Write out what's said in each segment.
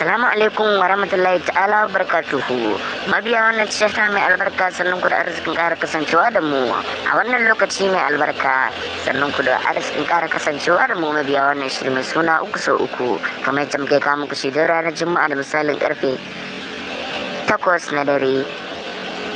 Assalamu alaikum wa rahmatullahi ta'ala wa barakatuhu. Mabiya wannan tasha mai albarka, sannan ku da arzikin ƙara kasancewa da mu a wannan lokaci mai albarka, sannan ku da arzikin ƙara kasancewa da mu mabiya wannan shirin mai suna 3 sau 3, kamar yadda muke kawo muku shi don ranar Juma'a da misalin karfe 8 na dare.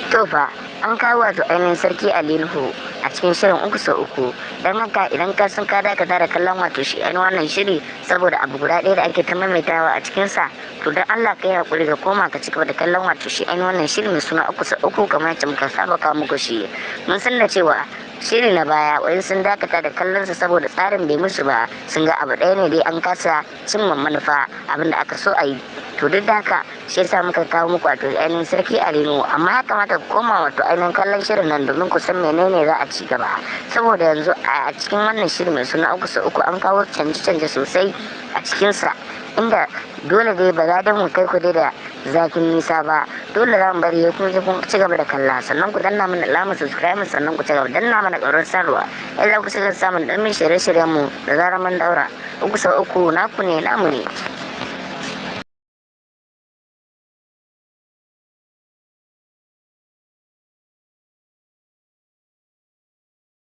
To fa an kawo wato ainihin sarki Alinuhu a cikin shirin 3 sau 3, don haka idan ka sun ka dakata da kallon wato shi ainihin wannan shiri saboda abu guda ɗaya da ake ta maimaitawa a cikinsa, to don Allah ka yi haƙuri ka koma ka cigaba da kallon wato shi ainihin wannan shiri mai suna 3 sau 3 kamar yadda muka saba kawo muku shi. Mun san da cewa shiri na baya wani sun dakata da kallonsa saboda tsarin bai musu ba, sun ga abu ɗaya ne dai an kasa cimma manufa abin da aka so a yi. To duk da haka shi yasa muka kawo muku wato ainihin sarki Alinuhu, amma ya kamata ku koma wato ainihin kallon shirin nan domin ku san menene za a ci gaba, saboda yanzu a cikin wannan shirin mai suna 3 sau 3 an kawo canje-canje sosai a cikinsa, inda dole dai ba za mu kai ku dai da zakin nisa ba, dole za mu bari ya kun ci gaba da kalla, sannan ku danna mana alamar subscribe, sannan ku ci gaba danna mana ƙaurar sanarwa, yadda ku ci gaba samun ɗan shirye-shiryen mu da zarar mun daura. 3 sau 3 naku ne namu ne.